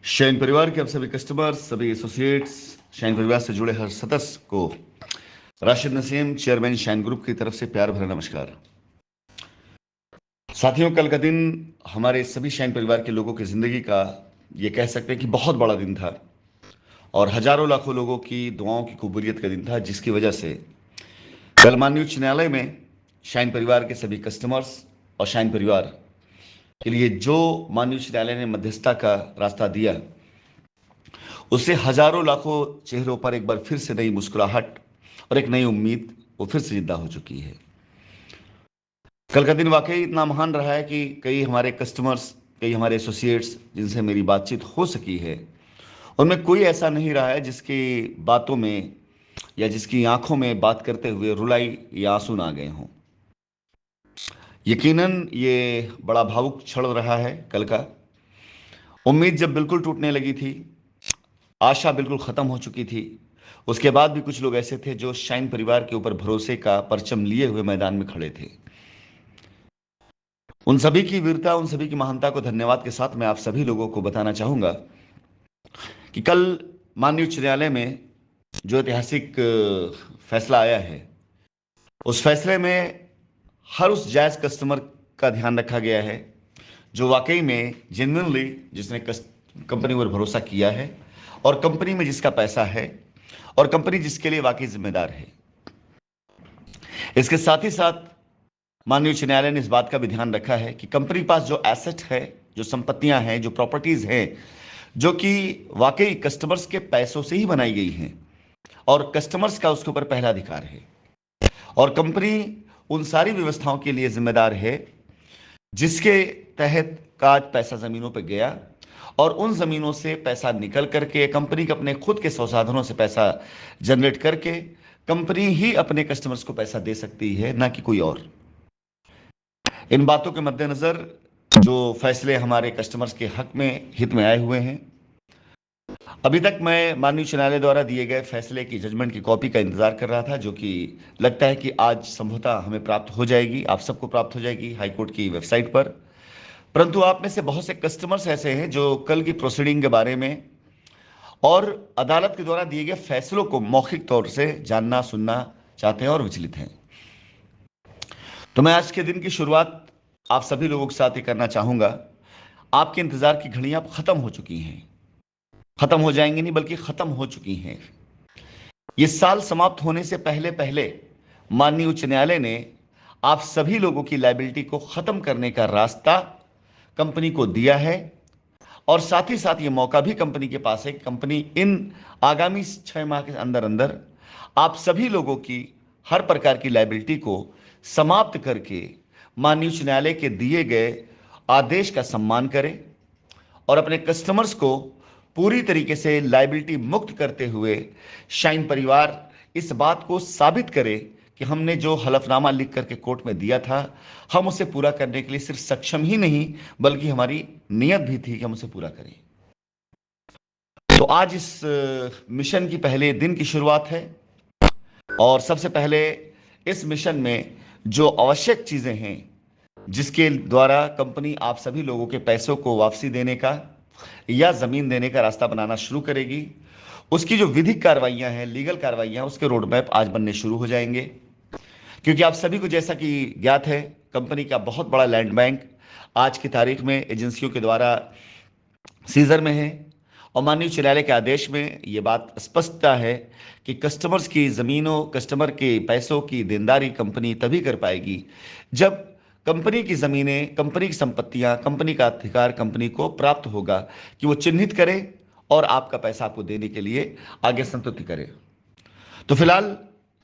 Shine परिवार के अब सभी कस्टमर्स, सभी एसोसिएट्स, शाइन परिवार से जुड़े हर सदस्य को Rashid Naseem, chairman shine group की तरफ से प्यार भरा नमस्कार। साथियों, कल का दिन हमारे सभी शाइन परिवार के लोगों की जिंदगी का ये कह सकते हैं कि बहुत बड़ा दिन था और हजारों लाखों लोगों की दुआओं की कबूलियत का दिन था, जिसकी वजह से कल माननीय उच्च न्यायालय में शाइन परिवार के सभी कस्टमर्स और शाइन परिवार के लिए जो माननीय उच्च न्यायालय ने मध्यस्थता का रास्ता दिया, उससे हजारों लाखों चेहरों पर एक बार फिर से नई मुस्कुराहट और एक नई उम्मीद वो फिर से जिंदा हो चुकी है। कल का दिन वाकई इतना महान रहा है कि कई हमारे कस्टमर्स, कई हमारे एसोसिएट्स जिनसे मेरी बातचीत हो सकी है, उनमें कोई ऐसा नहीं रहा है जिसकी बातों में या जिसकी आंखों में बात करते हुए रुलाई या आंसू ना आ गए हों। यकीनन ये बड़ा भावुक क्षण रहा है कल का। उम्मीद जब बिल्कुल टूटने लगी थी, आशा बिल्कुल खत्म हो चुकी थी, उसके बाद भी कुछ लोग ऐसे थे जो शाइन परिवार के ऊपर भरोसे का परचम लिए हुए मैदान में खड़े थे। उन सभी की वीरता, उन सभी की महानता को धन्यवाद के साथ मैं आप सभी लोगों को बताना चाहूंगा कि कल माननीय उच्च न्यायालय में जो ऐतिहासिक फैसला आया है, उस फैसले में हर उस जायज कस्टमर का ध्यान रखा गया है जो वाकई में जेन्युइनली जिसने कंपनी पर भरोसा किया है और कंपनी में जिसका पैसा है और कंपनी जिसके लिए वाकई जिम्मेदार है। इसके साथ ही साथ माननीय उच्च न्यायालय ने इस बात का भी ध्यान रखा है कि कंपनी के पास जो एसेट है, जो संपत्तियां हैं, जो प्रॉपर्टीज हैं, जो कि वाकई कस्टमर्स के पैसों से ही बनाई गई हैं और कस्टमर्स का उसके ऊपर पहला अधिकार है और कंपनी उन सारी व्यवस्थाओं के लिए जिम्मेदार है जिसके तहत का पैसा जमीनों पर गया और उन जमीनों से पैसा निकल करके कंपनी के अपने खुद के संसाधनों से पैसा जनरेट करके कंपनी ही अपने कस्टमर्स को पैसा दे सकती है, ना कि कोई और। इन बातों के मद्देनजर जो फैसले हमारे कस्टमर्स के हक में, हित में आए हुए हैं, अभी तक मैं माननीय उच्च न्यायालय द्वारा दिए गए फैसले की जजमेंट की कॉपी का इंतजार कर रहा था, जो कि लगता है कि आज संभवतः हमें प्राप्त हो जाएगी, आप सबको प्राप्त हो जाएगी हाईकोर्ट की वेबसाइट पर। परंतु आप में से बहुत से कस्टमर्स ऐसे हैं जो कल की प्रोसीडिंग के बारे में और अदालत के द्वारा दिए गए फैसलों को मौखिक तौर से जानना, सुनना चाहते हैं और विचलित हैं। तो मैं आज के दिन की शुरुआत आप सभी लोगों के साथ ही करना चाहूंगा। आपके इंतजार की घड़ियां अब खत्म हो चुकी हैं, खत्म हो जाएंगी नहीं बल्कि खत्म हो चुकी हैं। ये साल समाप्त होने से पहले पहले माननीय उच्च न्यायालय ने आप सभी लोगों की लायबिलिटी को खत्म करने का रास्ता कंपनी को दिया है और साथ ही साथ ये मौका भी कंपनी के पास है कि कंपनी इन आगामी 6 माह के अंदर अंदर आप सभी लोगों की हर प्रकार की लायबिलिटी को समाप्त करके माननीय उच्च न्यायालय के दिए गए आदेश का सम्मान करे और अपने कस्टमर्स को पूरी तरीके से लायबिलिटी मुक्त करते हुए शाइन परिवार इस बात को साबित करे कि हमने जो हलफनामा लिख करके कोर्ट में दिया था, हम उसे पूरा करने के लिए सिर्फ सक्षम ही नहीं बल्कि हमारी नियत भी थी कि हम उसे पूरा करें। तो आज इस मिशन की पहले दिन की शुरुआत है और सबसे पहले इस मिशन में जो आवश्यक चीजें हैं जिसके द्वारा कंपनी आप सभी लोगों के पैसों को वापसी देने का या जमीन देने का रास्ता बनाना शुरू करेगी, उसकी जो विधिक कार्रवाइयां हैं, लीगल कार्रवाइयां, उसके रोड मैप आज बनने शुरू हो जाएंगे। क्योंकि आप सभी को जैसा कि ज्ञात है, कंपनी का बहुत बड़ा लैंड बैंक आज की तारीख में एजेंसियों के द्वारा सीजर में है और माननीय उच्च न्यायालय के आदेश में यह बात स्पष्टता है कि कस्टमर्स की जमीनों, कस्टमर के पैसों की देनदारी कंपनी तभी कर पाएगी जब कंपनी की जमीनें, कंपनी की संपत्तियां, कंपनी का अधिकार कंपनी को प्राप्त होगा कि वो चिन्हित करे और आपका पैसा आपको देने के लिए आगे संतुष्टि करे। तो फिलहाल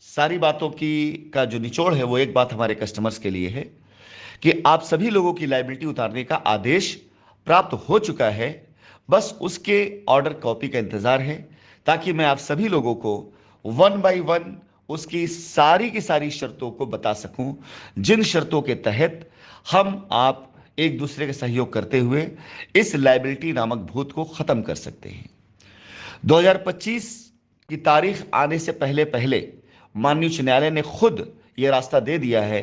सारी बातों की का जो निचोड़ है वो एक बात हमारे कस्टमर्स के लिए है कि आप सभी लोगों की लायबिलिटी उतारने का आदेश प्राप्त हो चुका है। बस उसके ऑर्डर कॉपी का इंतजार है ताकि मैं आप सभी लोगों को वन बाय वन उसकी सारी की सारी शर्तों को बता सकूं, जिन शर्तों के तहत हम आप एक दूसरे का सहयोग करते हुए इस लायबिलिटी नामक भूत को खत्म कर सकते हैं। 2025 की तारीख आने से पहले पहले माननीय उच्च न्यायालय ने खुद यह रास्ता दे दिया है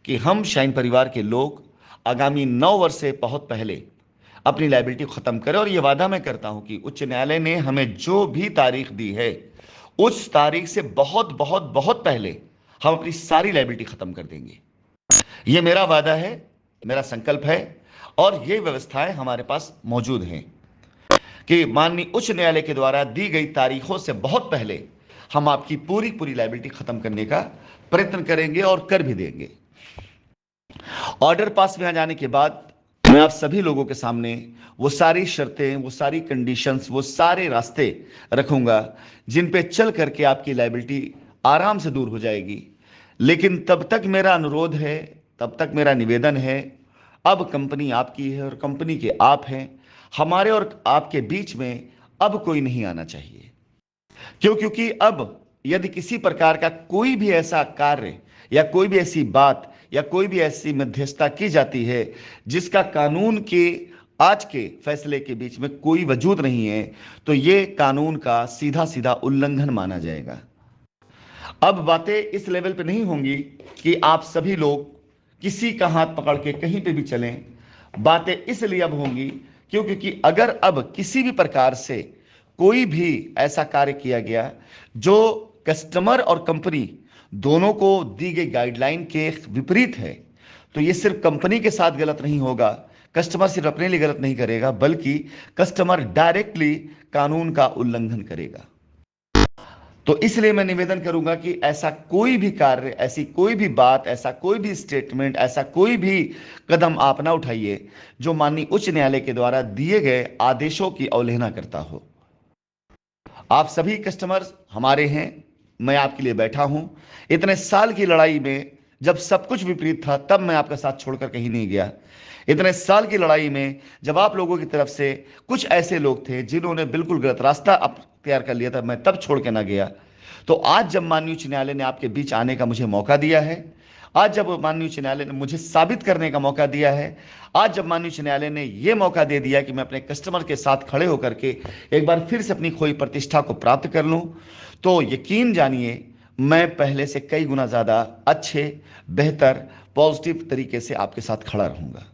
कि हम शाइन परिवार के लोग आगामी 9 वर्ष से बहुत पहले अपनी लायबिलिटी खत्म करें। और ये वादा मैं करता हूं कि उच्च न्यायालय ने हमें जो भी तारीख दी है उस तारीख से बहुत बहुत बहुत पहले हम अपनी सारी लायबिलिटी खत्म कर देंगे। ये मेरा वादा है, मेरा संकल्प है, और ये व्यवस्थाएं हमारे पास मौजूद हैं कि माननीय उच्च न्यायालय के द्वारा दी गई तारीखों से बहुत पहले हम आपकी पूरी पूरी लायबिलिटी खत्म करने का प्रयत्न करेंगे और कर भी देंगे। ऑर्डर पास में आ जाने के बाद मैं आप सभी लोगों के सामने वो सारी शर्तें, वो सारी कंडीशंस, वो सारे रास्ते रखूंगा जिन पे चल करके आपकी लायबिलिटी आराम से दूर हो जाएगी। लेकिन तब तक मेरा अनुरोध है, तब तक मेरा निवेदन है, अब कंपनी आपकी है और कंपनी के आप हैं। हमारे और आपके बीच में अब कोई नहीं आना चाहिए। क्योंकि अब यदि किसी प्रकार का कोई भी ऐसा कार्य या कोई भी ऐसी बात या कोई भी ऐसी मध्यस्थता की जाती है जिसका कानून के आज के फैसले के बीच में कोई वजूद नहीं है, तो यह कानून का सीधा सीधा उल्लंघन माना जाएगा। अब बातें इस लेवल पे नहीं होंगी कि आप सभी लोग किसी का हाथ पकड़ के कहीं पे भी चलें। बातें इसलिए अब होंगी क्योंकि अगर अब किसी भी प्रकार से कोई भी ऐसा कार्य किया गया जो कस्टमर और कंपनी दोनों को दी गई गाइडलाइन के विपरीत है, तो ये सिर्फ कंपनी के साथ गलत नहीं होगा, कस्टमर सिर्फ अपने लिए गलत नहीं करेगा, बल्कि कस्टमर डायरेक्टली कानून का उल्लंघन करेगा। तो इसलिए मैं निवेदन करूंगा कि ऐसा कोई भी कार्य, ऐसी कोई भी बात, ऐसा कोई भी स्टेटमेंट, ऐसा कोई भी कदम आप ना उठाइए जो माननीय उच्च न्यायालय के द्वारा दिए गए आदेशों की अवहेलना करता हो। आप सभी कस्टमर्स हमारे हैं, मैं आपके लिए बैठा हूं। इतने साल की लड़ाई में जब सब कुछ विपरीत था, तब मैं आपका साथ छोड़कर कहीं नहीं गया। इतने साल की लड़ाई में जब आप लोगों की तरफ से कुछ ऐसे लोग थे जिन्होंने बिल्कुल गलत रास्ता अख्तियार कर लिया था, मैं तब छोड़ के ना गया। तो आज जब माननीय उच्च न्यायालय ने आपके बीच आने का मुझे मौका दिया है, आज जब माननीय उच्च न्यायालय ने मुझे साबित करने का मौका दिया है, आज जब माननीय उच्च न्यायालय ने यह मौका दे दिया कि मैं अपने कस्टमर के साथ खड़े होकर के एक बार फिर से अपनी खोई प्रतिष्ठा को प्राप्त कर लूं, तो यकीन जानिए मैं पहले से कई गुना ज्यादा अच्छे, बेहतर, पॉजिटिव तरीके से आपके साथ खड़ा रहूंगा।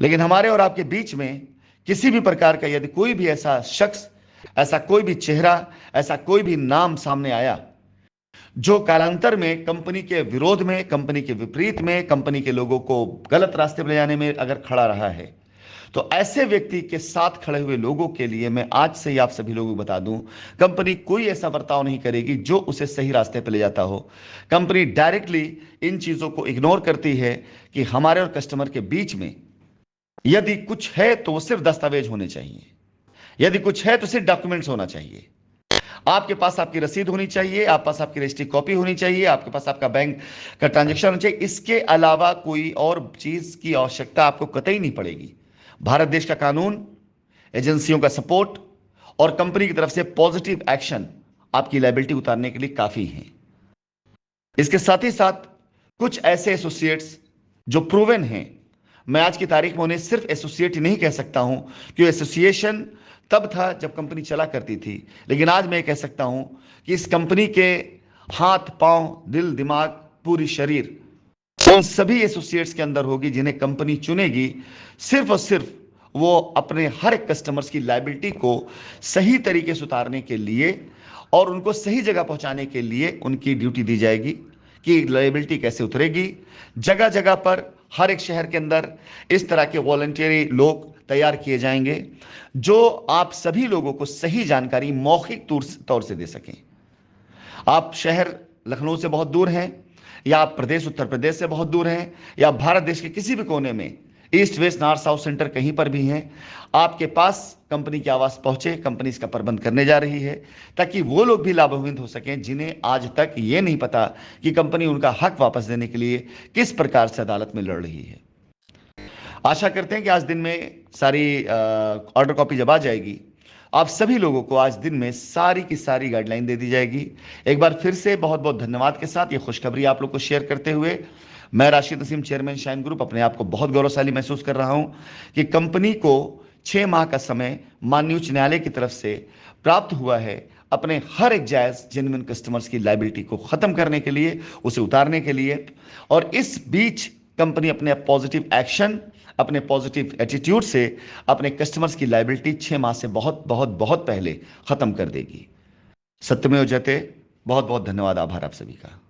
लेकिन हमारे और आपके बीच में किसी भी प्रकार का यदि कोई भी ऐसा शख्स, ऐसा कोई भी चेहरा, ऐसा कोई भी नाम सामने आया जो कालांतर में कंपनी के विरोध में, कंपनी के विपरीत में, कंपनी के लोगों को गलत रास्ते पर ले जाने में अगर खड़ा रहा है, तो ऐसे व्यक्ति के साथ खड़े हुए लोगों के लिए मैं आज से ही आप सभी लोगों को बता दूं, कंपनी कोई ऐसा बर्ताव नहीं करेगी जो उसे सही रास्ते पर ले जाता हो। कंपनी डायरेक्टली इन चीजों को इग्नोर करती है कि हमारे और कस्टमर के बीच में यदि कुछ है तो वो सिर्फ दस्तावेज होने चाहिए, यदि कुछ है तो सिर्फ डॉक्यूमेंट्स होना चाहिए। आपके पास आपकी रसीद होनी चाहिए, आपके पास आपकी रजिस्ट्री कॉपी होनी चाहिए, आपके पास आपका बैंक का ट्रांजैक्शन होना चाहिए। इसके अलावा कोई और चीज की आवश्यकता आपको कतई नहीं पड़ेगी। भारत देश का कानून, एजेंसियों का सपोर्ट और कंपनी की तरफ से पॉजिटिव एक्शन आपकी लायबिलिटी उतारने के लिए काफी है। इसके साथ ही साथ कुछ ऐसे एसोसिएट्स जो प्रूवन हैं, मैं आज की तारीख में उन्हें सिर्फ एसोसिएट ही नहीं कह सकता हूं, क्योंकि एसोसिएशन तब था जब कंपनी चला करती थी, लेकिन आज मैं कह सकता हूं कि इस कंपनी के हाथ, पांव, दिल, दिमाग, पूरी शरीर उन सभी एसोसिएट्स के अंदर होगी जिन्हें कंपनी चुनेगी सिर्फ और सिर्फ वो अपने हर एक कस्टमर्स की लायबिलिटी को सही तरीके से उतारने के लिए और उनको सही जगह पहुंचाने के लिए उनकी ड्यूटी दी जाएगी कि लायबिलिटी कैसे उतरेगी। जगह जगह पर हर एक शहर के अंदर इस तरह के वॉलंटियरी लोग तैयार किए जाएंगे जो आप सभी लोगों को सही जानकारी मौखिक तौर से दे सकें। आप शहर लखनऊ से बहुत दूर हैं, या आप प्रदेश उत्तर प्रदेश से बहुत दूर हैं, या भारत देश के किसी भी कोने में, east west north south centre कहीं पर भी हैं, आपके पास कंपनी की आवाज पहुंचे, कंपनी इसका प्रबंध करने जा रही है ताकि वो लोग भी लाभान्वित हो सकें जिन्हें आज तक ये नहीं पता कि कंपनी उनका हक वापस देने के लिए किस प्रकार से अदालत में लड़ रही है। आशा करते हैं कि आज दिन में सारी ऑर्डर कॉपी जब आ जाएगी, आप सभी लोगों को आज दिन में सारी की सारी गाइडलाइन दे दी जाएगी। एक बार फिर से बहुत बहुत धन्यवाद के साथ ये खुशखबरी आप लोग को शेयर करते हुए मैं Rashid Naseem, chairman shine group, अपने आप को बहुत गौरवशाली महसूस कर रहा हूं कि कंपनी को 6 माह का समय माननीय उच्च न्यायालय की तरफ से प्राप्त हुआ है अपने हर एक जायज जेन्युइन कस्टमर्स की लायबिलिटी को खत्म करने के लिए, उसे उतारने के लिए। और इस बीच कंपनी अपने पॉजिटिव एक्शन, अपने पॉजिटिव एटीट्यूड से अपने कस्टमर्स की लायबिलिटी 6 माह से बहुत बहुत बहुत पहले खत्म कर देगी। सत्यमेव जयते। बहुत बहुत धन्यवाद, आभार आप सभी का।